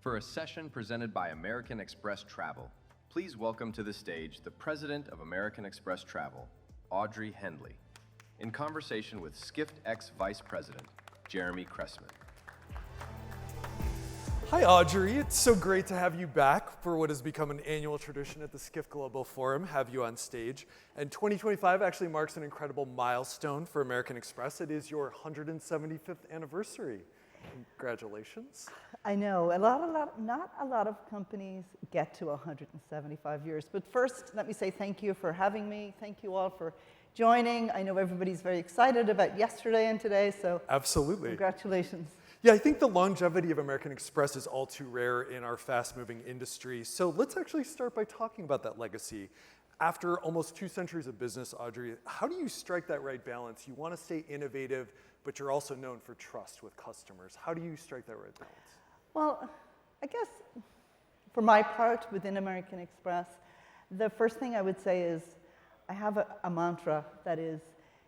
For a session presented by American Express Travel, please welcome to the stage the President of American Express Travel, Audrey Hendley, in conversation with Skift ex-Vice President, Jeremy Cressman. Hi Audrey, it's so great to have you back for what has become an annual tradition at the Skift Global Forum, have you on stage. And 2025 actually marks an incredible milestone for American Express. It is your 175th anniversary. Congratulations. I know, not a lot of companies get to 175 years. But first, let me say thank you for having me. Thank you all for joining. I know everybody's very excited about yesterday and today, so absolutely. Congratulations. Yeah, I think the longevity of American Express is all too rare in our fast-moving industry. So let's actually start by talking about that legacy. After almost 2 centuries of business, Audrey, how do you strike that right balance? You want to stay innovative, but you're also known for trust with customers. How do you strike that right balance? Well, I guess for my part within American Express, the first thing I would say is I have a mantra that is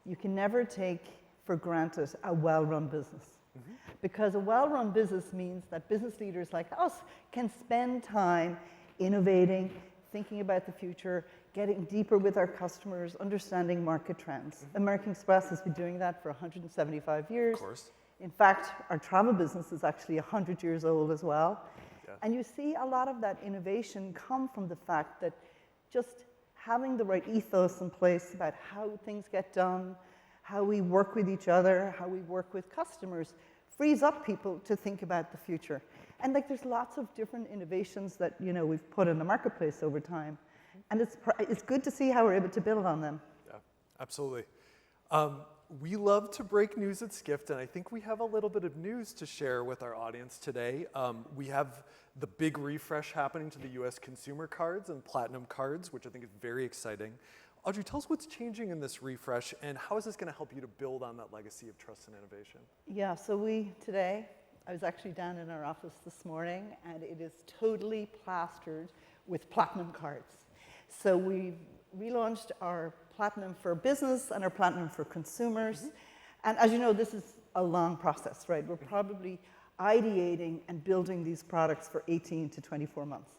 you can never take for granted a well-run business. Mm-hmm. Because a well-run business means that business leaders like us can spend time innovating, thinking about the future, getting deeper with our customers, understanding market trends. Mm-hmm. American Express has been doing that for 175 years. Of course. In fact, our travel business is actually 100 years old as well. Yeah. And you see a lot of that innovation come from the fact that just having the right ethos in place about how things get done, how we work with each other, how we work with customers, frees up people to think about the future. And like there's lots of different innovations that we've put in the marketplace over time. And it's good to see how we're able to build on them. Yeah, absolutely. We love to break news at Skift, and I think we have a little bit of news to share with our audience today. We have the big refresh happening to the US consumer cards and platinum cards, which I think is very exciting. Audrey, tell us what's changing in this refresh, and how is this going to help you to build on that legacy of trust and innovation? Yeah, so today, I was actually down in our office this morning, and it is totally plastered with platinum cards. So we relaunched our Platinum for Business and our Platinum for Consumers. Mm-hmm. And as you know, this is a long process, right? We're probably ideating and building these products for 18 to 24 months.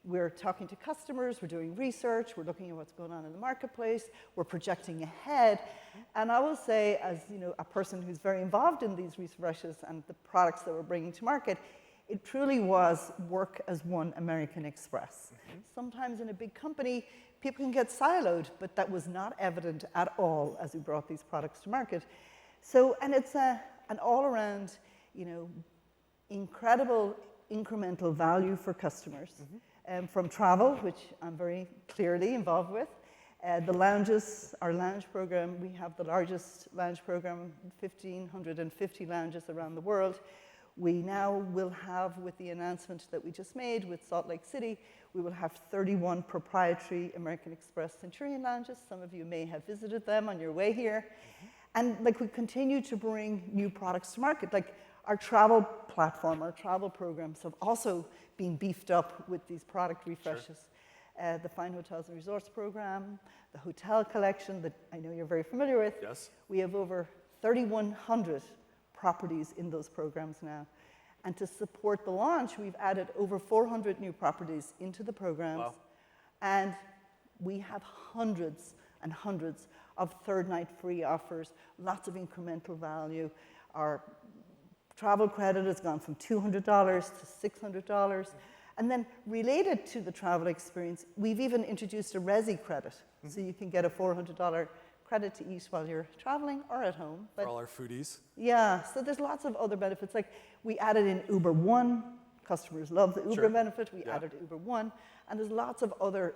We're talking to customers, we're doing research, we're looking at what's going on in the marketplace, we're projecting ahead. And I will say, as a person who's very involved in these refreshes and the products that we're bringing to market, it truly was work as one American Express. Mm-hmm. Sometimes in a big company, people can get siloed, but that was not evident at all as we brought these products to market. So, and it's an all-around, incredible incremental value for customers. Mm-hmm. From travel, which I'm very clearly involved with, the lounges, our lounge program, we have the largest lounge program, 1,550 lounges around the world. We now will have, with the announcement that we just made with Salt Lake City, we will have 31 proprietary American Express Centurion lounges. Some of you may have visited them on your way here. Mm-hmm. And we continue to bring new products to market. Our travel platform, our travel programs have also been beefed up with these product refreshes. Sure. The Fine Hotels and Resorts program, the hotel collection that I know you're very familiar with. Yes. We have over 3,100 properties in those programs now. And to support the launch, we've added over 400 new properties into the programs. Wow. And we have hundreds and hundreds of third night free offers, lots of incremental value. Our travel credit has gone from $200 to $600. And then related to the travel experience, we've even introduced a Resi credit. Mm-hmm. So you can get a $400 credit to eat while you're traveling or at home. For all our foodies. Yeah, so there's lots of other benefits. We added in Uber One. Customers love the Uber Sure. benefit. We added Uber One. And there's lots of other,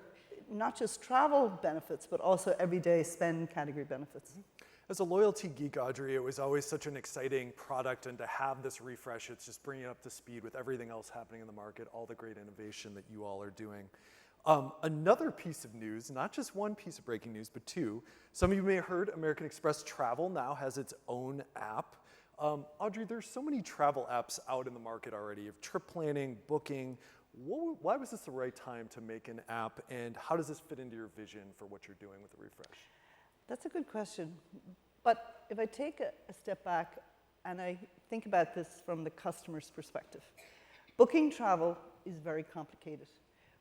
not just travel benefits, but also everyday spend category benefits. Mm-hmm. As a loyalty geek, Audrey, it was always such an exciting product, and to have this refresh, it's just bringing it up to speed with everything else happening in the market, all the great innovation that you all are doing. Another piece of news, not just one piece of breaking news, but two. Some of you may have heard American Express Travel now has its own app. Audrey, there's so many travel apps out in the market already of trip planning, booking. Why was this the right time to make an app, and how does this fit into your vision for what you're doing with the refresh? That's a good question. But if I take a step back and I think about this from the customer's perspective, Booking travel is very complicated.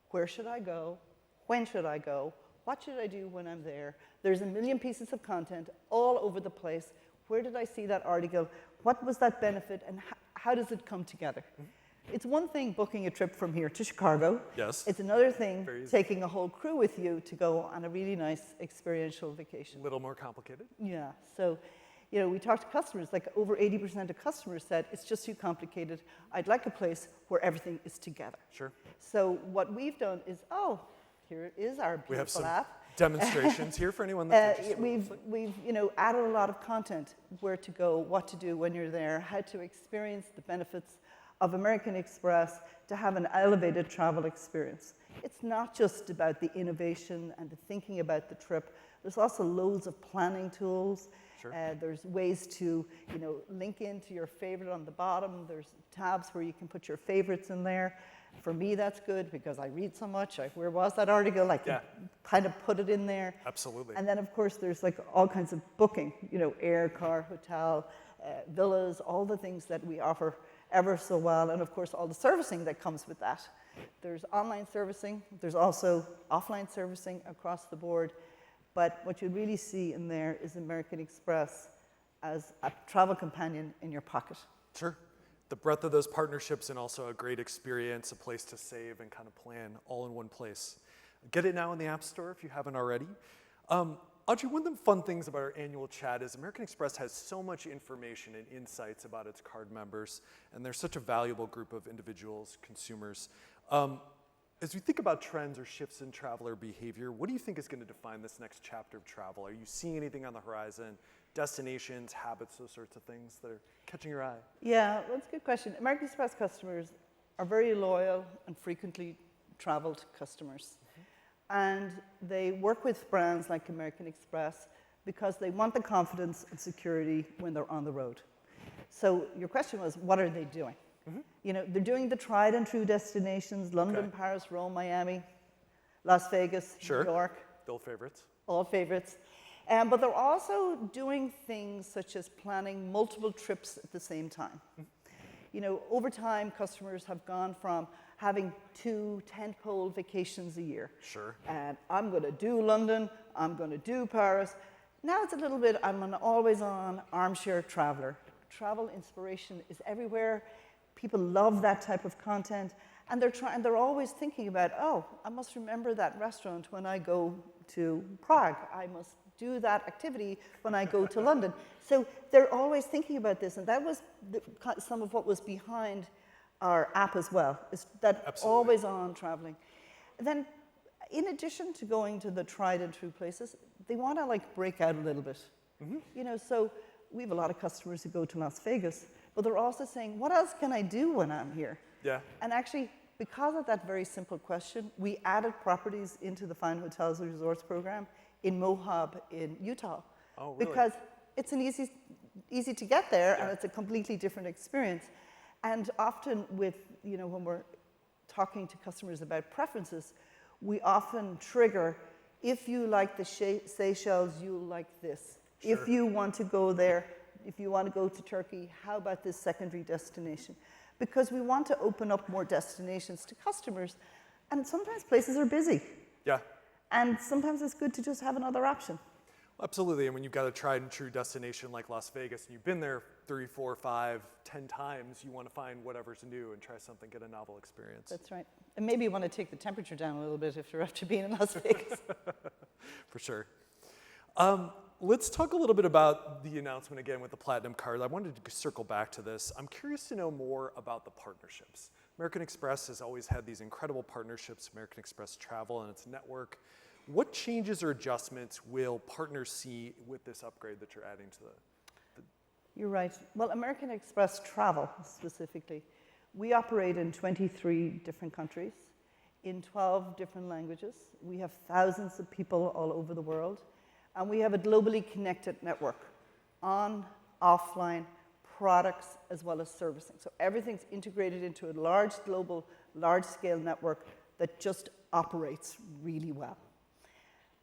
Where should I go? When should I go? What should I do when I'm there? There's a million pieces of content all over the place. Where did I see that article? What was that benefit, and how does it come together? It's one thing booking a trip from here to Chicago. Yes. It's another thing taking a whole crew with you to go on a really nice experiential vacation. A little more complicated. Yeah, so, you know, we talked to customers, like over 80% of customers said, it's just too complicated. I'd like a place where everything is together. Sure. So what we've done is, here is our beautiful We have some app. demonstrations here for anyone that's interested. We've added a lot of content, where to go, what to do when you're there, how to experience the benefits of American Express to have an elevated travel experience. It's not just about the innovation and the thinking about the trip. There's also loads of planning tools. Sure. There's ways to, link into your favorite on the bottom. There's tabs where you can put your favorites in there. For me, that's good because I read so much. Where was that article? I can kind of put it in there. Absolutely. And then, of course, there's like all kinds of booking, air, car, hotel, villas, all the things that we offer ever so well. And of course, all the servicing that comes with that. There's online servicing. There's also offline servicing across the board. But what you really see in there is American Express as a travel companion in your pocket. Sure. The breadth of those partnerships and also a great experience, a place to save and kind of plan all in one place. Get it now in the App Store if you haven't already. Audrey, one of the fun things about our annual chat is American Express has so much information and insights about its card members, and they're such a valuable group of individuals, consumers. As we think about trends or shifts in traveler behavior, what do you think is going to define this next chapter of travel? Are you seeing anything on the horizon? Destinations, habits, those sorts of things that are catching your eye? Yeah, that's a good question. American Express customers are very loyal and frequently traveled customers. And they work with brands like American Express because they want the confidence and security when they're on the road. So your question was, what are they doing? They're doing the tried and true destinations: London, Paris, Rome, Miami, Las Vegas, New York. The old favorites. All favorites. But they're also doing things such as planning multiple trips at the same time. Over time, customers have gone from having 2 tentpole vacations a year. Sure. And I'm going to do London, I'm going to do Paris. Now it's a little bit, I'm an always-on armchair traveler. Travel inspiration is everywhere. People love that type of content. And they're always thinking about, I must remember that restaurant when I go to Prague. I must do that activity when I go to London. So they're always thinking about this. And that was some of what was behind our app as well, is that always on traveling. And then in addition to going to the tried and true places, they want to break out a little bit. So we have a lot of customers who go to Las Vegas, but they're also saying, what else can I do when I'm here? Yeah. And actually, because of that very simple question, we added properties into the Fine Hotels and Resorts program in Moab in Utah. Oh, really? Because it's an easy to get there, and it's a completely different experience. And often when we're talking to customers about preferences, we often trigger, if you like the Seychelles, you'll like this. Sure. If you want to go there, if you want to go to Turkey, how about this secondary destination? Because we want to open up more destinations to customers, and sometimes places are busy. Yeah. And sometimes it's good to just have another option. Absolutely, and when you've got a tried and true destination like Las Vegas, and you've been there 3, 4, 5, 10 times, you want to find whatever's new and try something, get a novel experience. That's right. And maybe you want to take the temperature down a little bit if you're after being in Las Vegas. For sure. Let's talk a little bit about the announcement again with the Platinum Card. I wanted to circle back to this. I'm curious to know more about the partnerships. American Express has always had these incredible partnerships, American Express Travel and its network. What changes or adjustments will partners see with this upgrade that you're adding to the You're right. Well, American Express Travel specifically, we operate in 23 different countries, in 12 different languages. We have thousands of people all over the world, and we have a globally connected network on, offline, products, as well as servicing. So everything's integrated into a large global, large-scale network that just operates really well.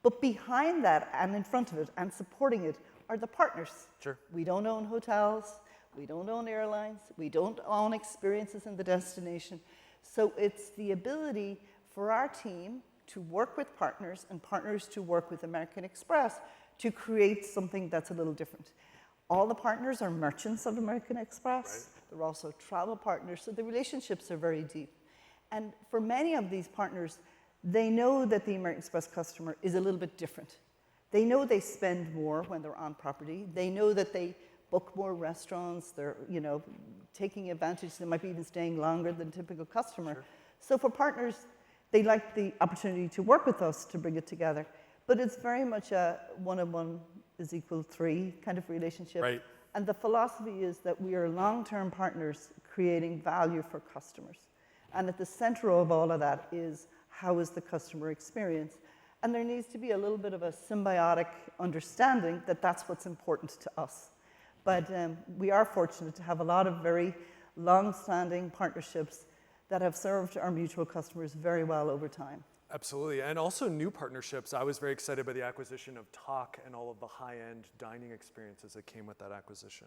But behind that and in front of it and supporting it are the partners. Sure. We don't own hotels. we don't own airlines, we don't own experiences in the destination. So it's the ability for our team to work with partners and partners to work with American Express to create something that's a little different. All the partners are merchants of American Express. Right. They're also travel partners, so the relationships are very deep. And for many of these partners, they know that the American Express customer is a little bit different. They know they spend more when they're on property. They know that they book more restaurants. They're, taking advantage. They might be even staying longer than typical customer. Sure. So for partners, they like the opportunity to work with us to bring it together. But it's very much a 1 and 1 is equal 3 kind of relationship. Right. And the philosophy is that we are long-term partners creating value for customers. And at the center of all of that is how is the customer experience. And there needs to be a little bit of a symbiotic understanding that that's what's important to us. But we are fortunate to have a lot of very long-standing partnerships that have served our mutual customers very well over time. Absolutely, and also new partnerships. I was very excited by the acquisition of Talk and all of the high-end dining experiences that came with that acquisition.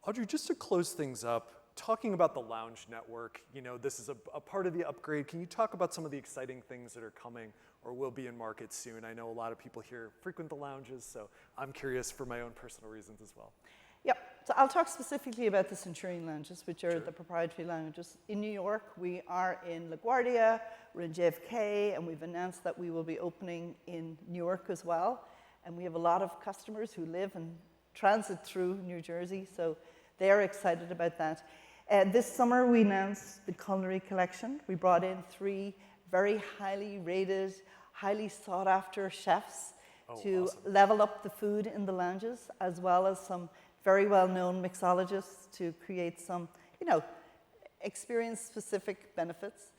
Audrey, just to close things up, talking about the lounge network, this is a part of the upgrade. Can you talk about some of the exciting things that are coming or will be in market soon? I know a lot of people here frequent the lounges, so I'm curious for my own personal reasons as well. Yep, so I'll talk specifically about the Centurion lounges, which are the proprietary lounges. In New York, we are in LaGuardia, we're in JFK, and we've announced that we will be opening in Newark as well. And we have a lot of customers who live and transit through New Jersey, so they're excited about that. This summer, we announced the culinary collection. We brought in 3 very highly rated, highly sought after chefs to level up the food in the lounges, as well as some very well-known mixologists to create some, experience-specific benefits.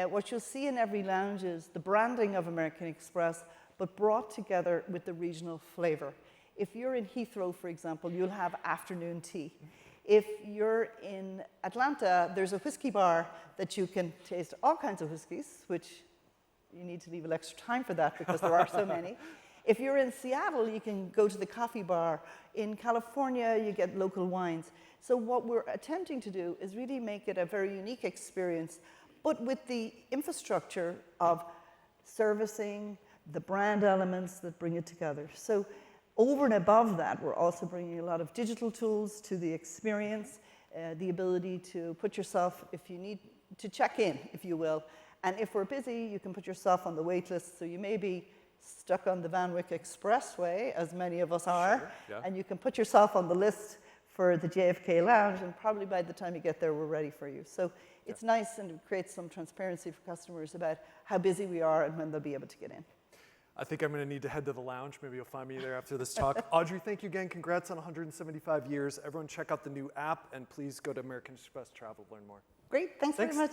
What you'll see in every lounge is the branding of American Express, but brought together with the regional flavor. If you're in Heathrow, for example, you'll have afternoon tea. If you're in Atlanta, there's a whiskey bar that you can taste all kinds of whiskeys, which you need to leave a little extra time for that because there are so many. If you're in Seattle, you can go to the coffee bar. In California, you get local wines. So what we're attempting to do is really make it a very unique experience, but with the infrastructure of servicing, the brand elements that bring it together. So over and above that, we're also bringing a lot of digital tools to the experience, the ability to put yourself, if you need to check in, if you will. And if we're busy, you can put yourself on the wait list. So you may be stuck on the Van Wyck Expressway, as many of us are, and you can put yourself on the list for the JFK Lounge, and probably by the time you get there, we're ready for you. So it's nice, and it creates some transparency for customers about how busy we are and when they'll be able to get in. I think I'm going to need to head to the lounge. Maybe you'll find me there after this talk. Audrey, thank you again. Congrats on 175 years. Everyone check out the new app, and please go to American Express Travel to learn more. Great. Thanks very much.